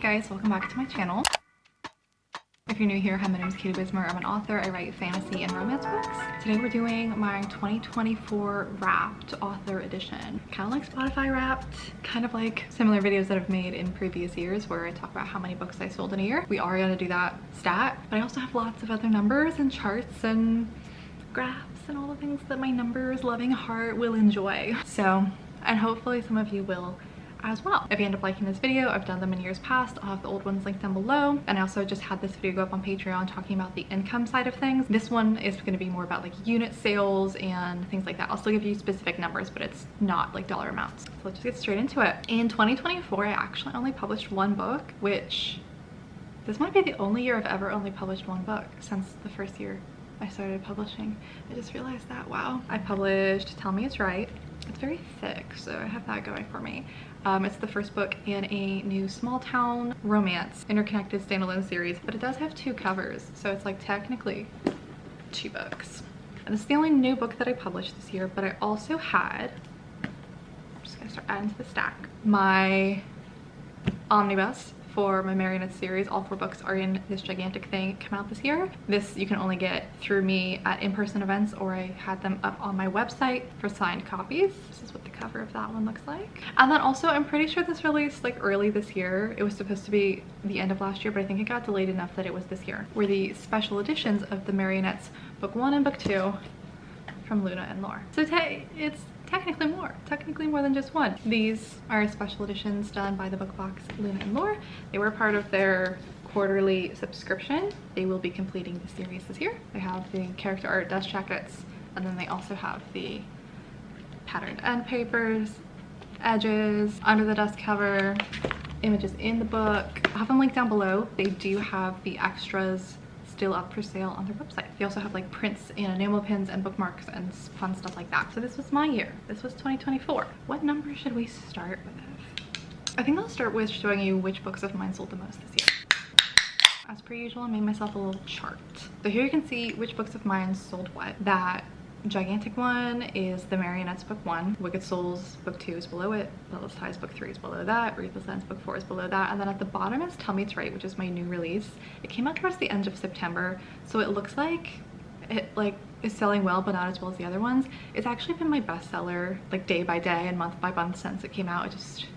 guys, welcome back to my channel. If you're new here, hi, my name is Katie Wismer. I'm an author. I write fantasy and romance books. Today we're doing my 2024 Wrapped Author Edition. Kind of like Spotify Wrapped, kind of like similar videos that I've made in previous years where I talk about how many books I sold in a year. We are going to do that stat, but I also have lots of other numbers and charts and graphs and all the things that my numbers loving heart will enjoy. So, and hopefully some of you will as well. If you end up liking this video, I've done them in years past. I'll have the old ones linked down below. And I also just had this video go up on Patreon talking about the income side of things. This one is going to be more about like unit sales and things like that. I'll still give you specific numbers, but it's not like dollar amounts. So let's just get straight into it. In 2024, I actually only published one book, which this might be the only year I've ever only published one book since the first year I started publishing. I just realized that. Wow. I published Tell Me It's Right. It's very thick, so I have that going for me. It's the first book in a new small town romance interconnected standalone series, but it does have two covers, so it's like technically two books. And this is the only new book that I published this year, but I also had, I'm just gonna start adding to the stack, my omnibus for my Marionettes series. All 4 books are in this gigantic thing come out this year. This you can only get through me at in-person events, or I had them up on my website for signed copies. This is what the cover of that one looks like. And then also, I'm pretty sure this released like early this year. It was supposed to be the end of last year, but I think it got delayed enough that it was this year. Were the special editions of the Marionettes book 1 and book 2 from Luna and Lore. So it's technically more than just one. These are special editions done by the book box Luna and Lore. They were part of their quarterly subscription. They will be completing the series this year. They have the character art dust jackets, and then they also have the patterned end papers, edges, under the dust cover, images in the book. I'll have them linked down below. They do have the extras still up for sale on their website. They also have like prints and enamel pins and bookmarks and fun stuff like that. So this was my year. This was 2024. What number should we start with? I think I'll start with showing you which books of mine sold the most this year. As per usual, I made myself a little chart. So here you can see which books of mine sold what. That gigantic one is the Marionettes book 1. Wicked Souls book 2 is below it. Lilith's Ties book 3 is below that. Ruthless Ends book 4 is below that. And then at the bottom is Tell Me It's Right, which is my new release. It came out towards the end of September, so it looks like it is selling well, but not as well as the other ones. It's actually been my bestseller like day by day and month by month since it came out. It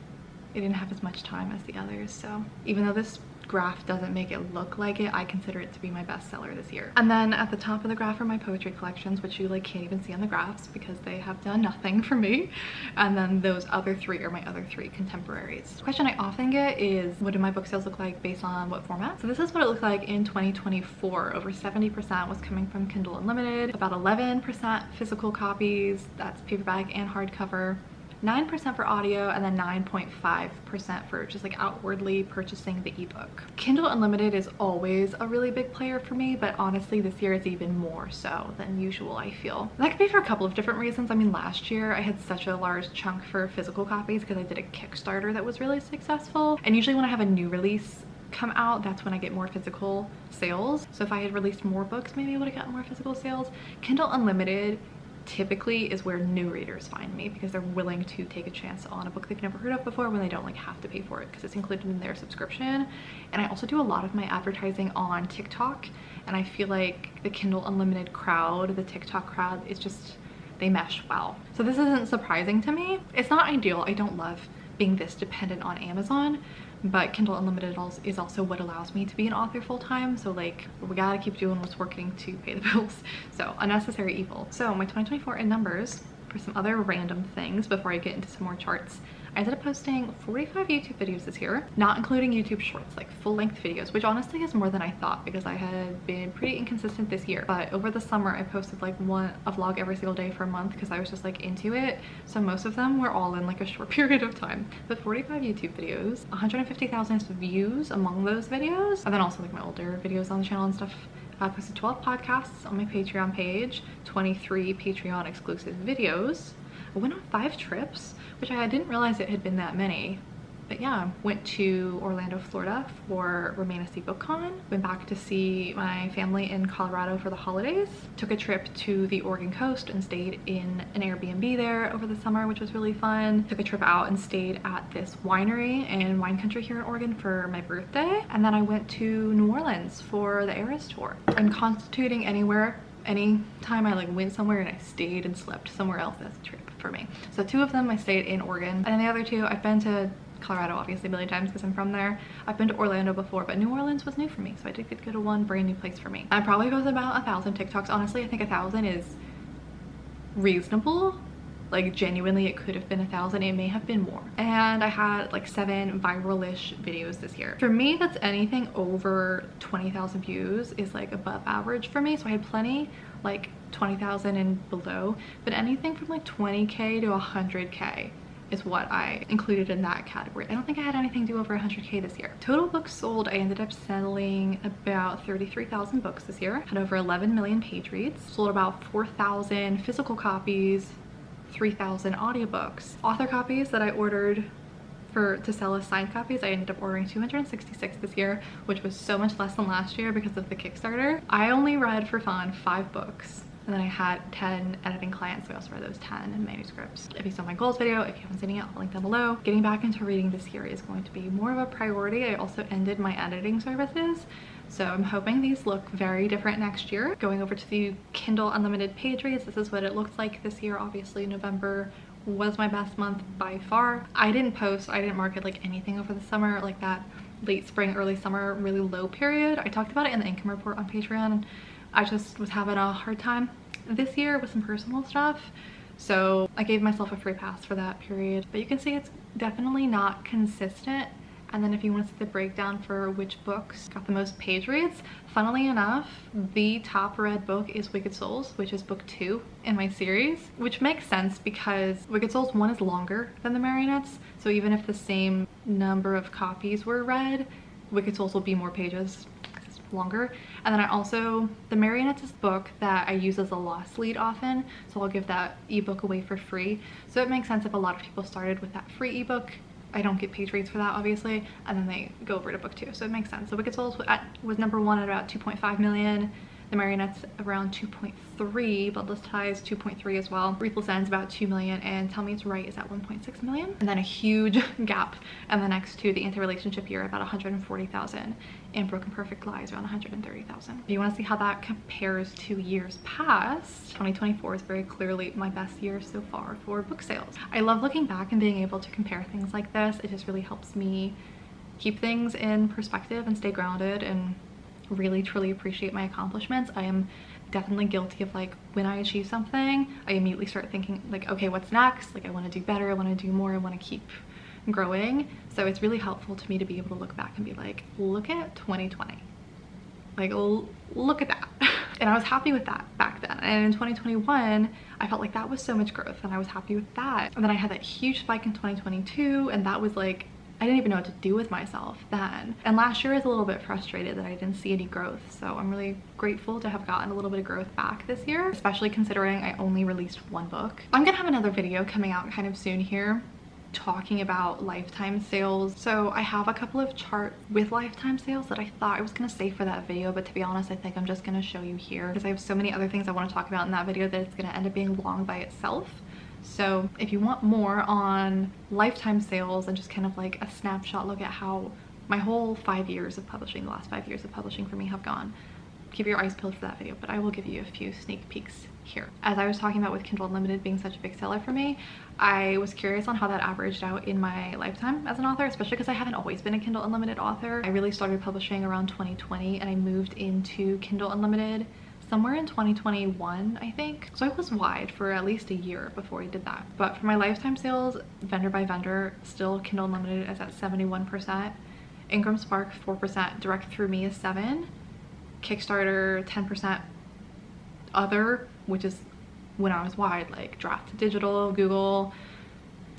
didn't have as much time as the others, so even though this graph doesn't make it look like it, I consider it to be my bestseller this year. And then at the top of the graph are my poetry collections, which you like can't even see on the graphs because they have done nothing for me. And then those other 3 are my other 3 contemporaries. The question I often get is, what do my book sales look like based on what format? So this is what it looked like in 2024. Over 70% was coming from Kindle Unlimited, about 11% physical copies, that's paperback and hardcover, 9% for audio, and then 9.5% for just like outwardly purchasing the ebook. Kindle Unlimited is always a really big player for me, but honestly this year it's even more so than usual, I feel. That could be for a couple of different reasons. I mean, last year I had such a large chunk for physical copies because I did a Kickstarter that was really successful, and usually when I have a new release come out, that's when I get more physical sales. So if I had released more books, maybe I would have gotten more physical sales. Kindle Unlimited typically is where new readers find me because they're willing to take a chance on a book they've never heard of before when they don't like have to pay for it because it's included in their subscription. And I also do a lot of my advertising on TikTok, and I feel like the Kindle Unlimited crowd, the TikTok crowd, is just, they mesh well. So this isn't surprising to me. It's not ideal. I don't love being this dependent on Amazon, but Kindle Unlimited is also what allows me to be an author full-time. So like, we gotta keep doing what's working to pay the bills. So unnecessary evil. So my 2024 in numbers, for some other random things before I get into some more charts, I ended up posting 45 YouTube videos this year, not including YouTube shorts, like full-length videos, which honestly is more than I thought because I had been pretty inconsistent this year. But over the summer I posted like a vlog every single day for a month because I was just like into it. So most of them were all in like a short period of time. But 45 YouTube videos, 150,000 views among those videos, and then also like my older videos on the channel and stuff. I posted 12 podcasts on my Patreon page, 23 Patreon exclusive videos. I went on 5 trips, which I didn't realize it had been that many. But yeah, went to Orlando, Florida for Romantasy BookCon. Went back to see my family in Colorado for the holidays. Took a trip to the Oregon coast and stayed in an Airbnb there over the summer, which was really fun. Took a trip out and stayed at this winery and wine country here in Oregon for my birthday. And then I went to New Orleans for the Eras tour. I'm constituting anywhere, anytime I like went somewhere and I stayed and slept somewhere else, that's a trip for me. So 2 of them I stayed in Oregon, and then the other 2 I've been to Colorado obviously a million times because I'm from there. I've been to Orlando before, but New Orleans was new for me, so I did get to go to one brand new place for me. I probably post about 1,000 TikToks. Honestly, I think 1,000 is reasonable. Like genuinely, it could have been 1,000. It may have been more. And I had like 7 viral-ish videos this year. For me, that's anything over 20,000 views is like above average for me. So I had plenty like 20,000 and below, but anything from like 20K to 100K is what I included in that category. I don't think I had anything do over 100K this year. Total books sold, I ended up selling about 33,000 books this year. Had over 11 million page reads. Sold about 4,000 physical copies, 3,000 audiobooks. Author copies that I ordered to sell as signed copies, I ended up ordering 266 this year, which was so much less than last year because of the Kickstarter. I only read for fun 5 books. And then I had 10 editing clients, so I also read those 10 in manuscripts. If you saw my goals video, if you haven't seen it yet, I'll link down below. Getting back into reading this year is going to be more of a priority. I also ended my editing services, so I'm hoping these look very different next year. Going over to the Kindle Unlimited page reads, this is what it looks like this year. Obviously, November was my best month by far. I didn't market like anything over the summer, like that late spring, early summer, really low period. I talked about it in the income report on Patreon. I just was having a hard time this year with some personal stuff, so I gave myself a free pass for that period. But you can see it's definitely not consistent. And then if you want to see the breakdown for which books got the most page reads, funnily enough, the top read book is Wicked Souls, which is book 2 in my series, which makes sense because Wicked Souls 1 is longer than the Marionettes, so even if the same number of copies were read, Wicked Souls will be more pages, longer. And then I also, the Marionettes is a book that I use as a loss lead often, so I'll give that ebook away for free. So it makes sense if a lot of people started with that free ebook, I don't get page rates for that obviously, and then they go over to book 2, so it makes sense. So Wicked Souls was number 1 at about 2.5 million. The Marionettes around 2.3, Bloodless Ties 2.3 as well. Ruthless Ends about 2 million, and Tell Me It's Right is at 1.6 million. And then a huge gap in the next 2, the Interrelationship Year about 140,000, and Broken Perfect Lies around 130,000. If you want to see how that compares to years past, 2024 is very clearly my best year so far for book sales. I love looking back and being able to compare things like this. It just really helps me keep things in perspective and stay grounded and really truly appreciate my accomplishments. I am definitely guilty of like when I achieve something, I immediately start thinking like, okay, what's next? Like I want to do better, I want to do more, I want to keep growing. So it's really helpful to me to be able to look back and be like, look at 2020, like look at that. And I was happy with that back then. And in 2021 I felt like that was so much growth and I was happy with that. And then I had that huge spike in 2022, and that was like, I didn't even know what to do with myself then. And last year I was a little bit frustrated that I didn't see any growth. So I'm really grateful to have gotten a little bit of growth back this year, especially considering I only released 1 book. I'm gonna have another video coming out kind of soon here talking about lifetime sales. So I have a couple of charts with lifetime sales that I thought I was gonna save for that video, but to be honest, I think I'm just gonna show you here because I have so many other things I want to talk about in that video that it's gonna end up being long by itself. So if you want more on lifetime sales and just kind of like a snapshot look at how my whole 5 years of publishing, the last 5 years of publishing for me have gone, keep your eyes peeled for that video, but I will give you a few sneak peeks here. As I was talking about with Kindle Unlimited being such a big seller for me, I was curious on how that averaged out in my lifetime as an author, especially because I haven't always been a Kindle Unlimited author. I really started publishing around 2020 and I moved into Kindle Unlimited somewhere in 2021, I think. So I was wide for at least a year before I did that. But for my lifetime sales, vendor by vendor, still Kindle Unlimited is at 71%. Ingram Spark 4%, direct through me is 7%. Kickstarter 10%. Other, which is when I was wide, like Draft to Digital, Google,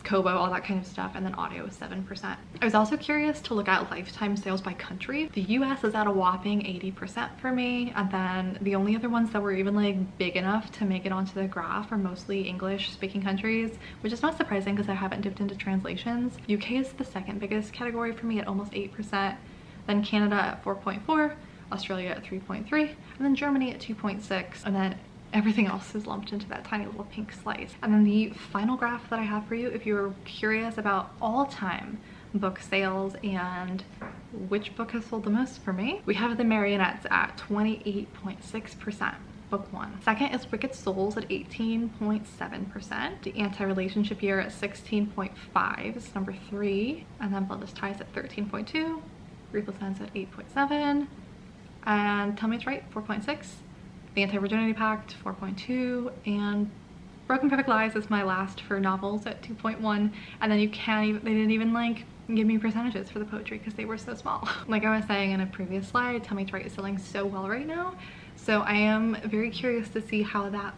Kobo, all that kind of stuff, and then audio is 7%. I was also curious to look at lifetime sales by country. The US is at a whopping 80% for me, and then the only other ones that were even like big enough to make it onto the graph are mostly English speaking countries, which is not surprising because I haven't dipped into translations. UK is the second biggest category for me at almost 8%, then Canada at 4.4, Australia at 3.3, and then Germany at 2.6, and then everything else is lumped into that tiny little pink slice. And then the final graph that I have for you, if you're curious about all-time book sales and which book has sold the most for me, we have the Marionettes at 28.6%. Book 1. Second is Wicked Souls at 18.7%. The Anti-Relationship Year at 16.5 is number 3. And then Bloodless Ties at 13.2. Ruthless Ends at 8.7. And Tell Me It's Right, 4.6. The Anti-Virginity Pact, 4.2, and Broken Perfect Lies is my last for novels at 2.1. And then you can't even, they didn't even like give me percentages for the poetry because they were so small. Like I was saying in a previous slide, Tell Me It's Right is selling so well right now. So I am very curious to see how that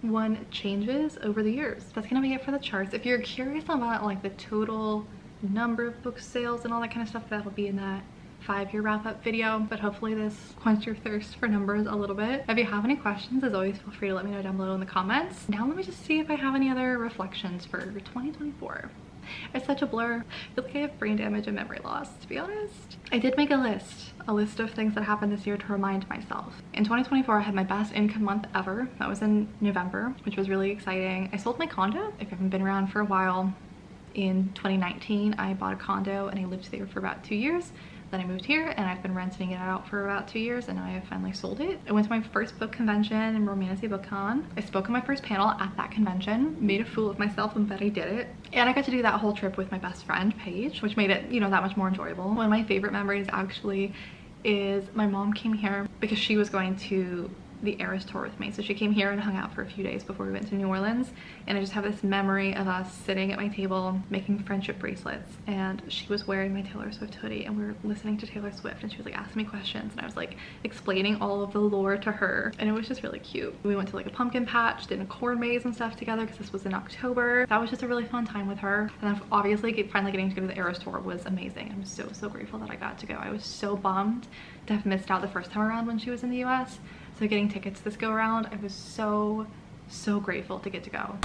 one changes over the years. That's gonna be it for the charts. If you're curious about like the total number of book sales and all that kind of stuff, that will be in that 5-year wrap-up video, but hopefully this quenched your thirst for numbers a little bit. If you have any questions, as always, feel free to let me know down below in the comments. Now let me just see if I have any other reflections for 2024. It's such a blur. I feel like I have brain damage and memory loss, to be honest. I did make a list of things that happened this year to remind myself. In 2024, I had my best income month ever. That was in November, which was really exciting. I sold my condo. If you haven't been around for a while, in 2019, I bought a condo and I lived there for about 2 years. Then I moved here and I've been renting it out for about 2 years, and now I have finally sold it. I went to my first book convention in Romantasy BookCon. I spoke on my first panel at that convention, made a fool of myself and bet I did it. And I got to do that whole trip with my best friend, Paige, which made it, you know, that much more enjoyable. One of my favorite memories actually is my mom came here because she was going to the Eras tour with me. So she came here and hung out for a few days before we went to New Orleans, and I just have this memory of us sitting at my table making friendship bracelets, and she was wearing my Taylor Swift hoodie and we were listening to Taylor Swift, and she was like asking me questions and I was like explaining all of the lore to her, and it was just really cute. We went to like a pumpkin patch, did a corn maze and stuff together because this was in October. That was just a really fun time with her. And then obviously finally getting to go to the Eras tour was amazing. I'm so grateful that I got to go. I was so bummed to have missed out the first time around when she was in the US. So getting tickets this go around, I was so grateful to get to go.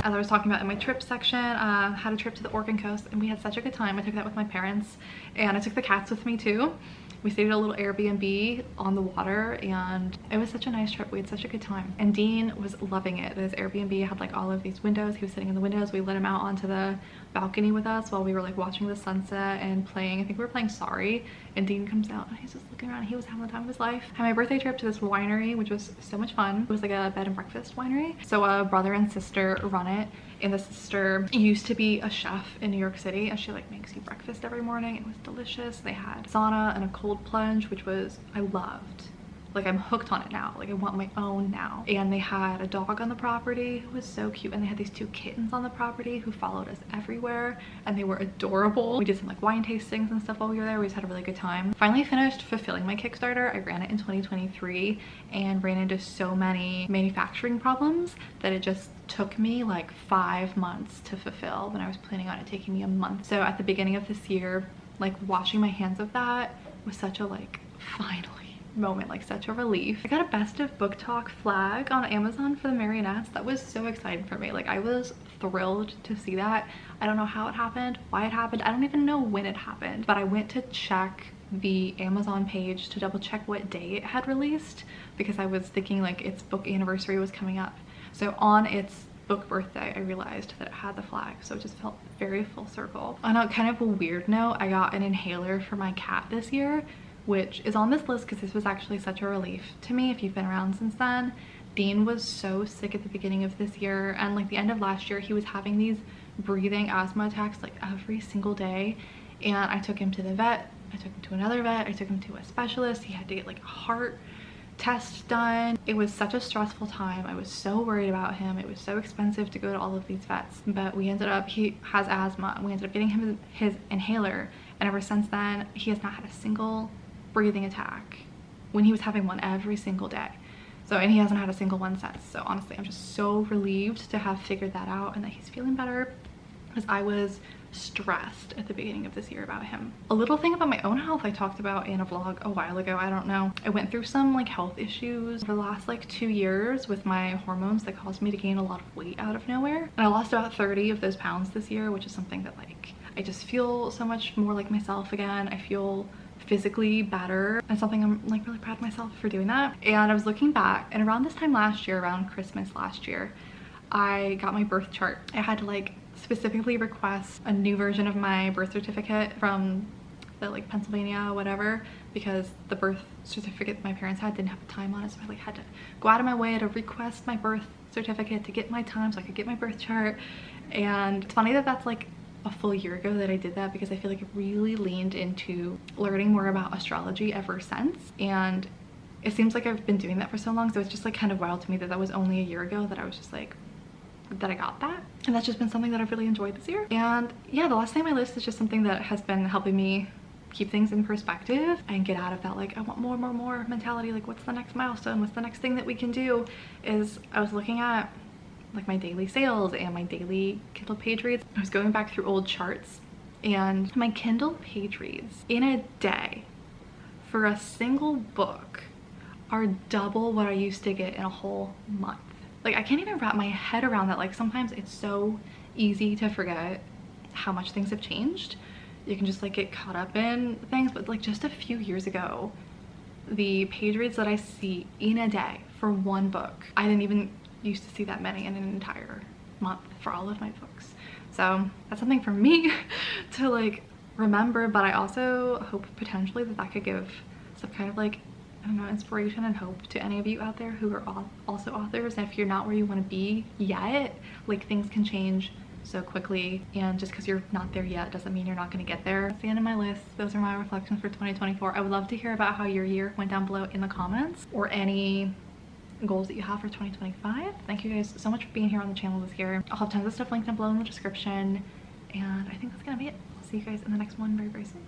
As I was talking about in my trip section, had a trip to the Oregon coast and we had such a good time. I took that with my parents and I took the cats with me too. We stayed at a little Airbnb on the water and it was such a nice trip. We had such a good time. And Dean was loving it. This Airbnb had like all of these windows. He was sitting in the windows. We let him out onto the balcony with us while we were like watching the sunset and playing. I think we were playing Sorry. And Dean comes out and he's just looking around. He was having the time of his life. I had my birthday trip to this winery, which was so much fun. It was like a bed and breakfast winery. So a brother and sister run it. And the sister used to be a chef in New York City, and she like makes you breakfast every morning. It was delicious. They had sauna and a cold plunge, which was, I loved. Like I'm hooked on it now. Like I want my own now. And they had a dog on the property who was so cute, and they had these 2 kittens on the property who followed us everywhere, and they were adorable. We did some like wine tastings and stuff while we were there. We just had a really good time. Finally finished fulfilling my Kickstarter. I ran it in 2023 and ran into so many manufacturing problems that it just took me like 5 months to fulfill when I was planning on it taking me a month. So at the beginning of this year, like washing my hands of that was such a like finally moment, like such a relief. I got a best of book talk flag on Amazon for the Marionettes. That was so exciting for me. Like I was thrilled to see that. I don't know how it happened, why it happened. I don't even know when it happened, but I went to check the Amazon page to double check what day it had released because I was thinking like its book anniversary was coming up. So on its book birthday, I realized that it had the flag, so it just felt very full circle. On a kind of a weird note, I got an inhaler for my cat this year, which is on this list because this was actually such a relief to me if you've been around since then. Dean was so sick at the beginning of this year, and like the end of last year, he was having these breathing asthma attacks like every single day, and I took him to the vet, I took him to another vet, I took him to a specialist. He had to get like a heart test done. It was such a stressful time. I was so worried about him. It was so expensive to go to all of these vets, but we ended up, he has asthma, and we ended up getting him his inhaler, And ever since then, he has not had a single breathing attack when he was having one every single day. So, and he hasn't had a single one since. So honestly, I'm just so relieved to have figured that out and that he's feeling better, because I was stressed at the beginning of this year about him. A little thing about my own health I talked about in a vlog a while ago, I don't know. I went through some like health issues over the last like 2 years with my hormones that caused me to gain a lot of weight out of nowhere. And I lost about 30 of those pounds this year, which is something that like, I just feel so much more like myself again. I feel physically better, and something I'm like really proud of myself for doing that. And I was looking back, and around this time last year, around Christmas last year, I got my birth chart. I had to like specifically request a new version of my birth certificate from the like Pennsylvania whatever, because the birth certificate my parents had didn't have a time on it, so I like had to go out of my way to request my birth certificate to get my time so I could get my birth chart. And it's funny that that's like a full year ago that I did that, because I feel like it really leaned into learning more about astrology ever since, and it seems like I've been doing that for so long, so it's just like kind of wild to me that that was only a year ago that I was just like that I got that. And that's just been something that I've really enjoyed this year. And yeah, the last thing on my list is just something that has been helping me keep things in perspective and get out of that like I want more mentality, like what's the next milestone, what's the next thing that we can do. Is I was looking at like my daily sales and my daily Kindle page reads. I was going back through old charts, and my Kindle page reads in a day for a single book are double what I used to get in a whole month. Like I can't even wrap my head around that. Like sometimes it's so easy to forget how much things have changed. You can just like get caught up in things, but like just a few years ago, the page reads that I see in a day for one book, I didn't even used to see that many in an entire month for all of my books. So that's something for me to like remember, but I also hope potentially that that could give some kind of like, I don't know, inspiration and hope to any of you out there who are also authors. And if you're not where you want to be yet, like things can change so quickly, and just because you're not there yet doesn't mean you're not going to get there. That's the end of my list. Those are my reflections for 2024. I would love to hear about how your year went down below in the comments, or any goals that you have for 2025. Thank you guys so much for being here on the channel this year. I'll have tons of stuff linked down below in the description, and I think that's gonna be it. I'll see you guys in the next one very soon.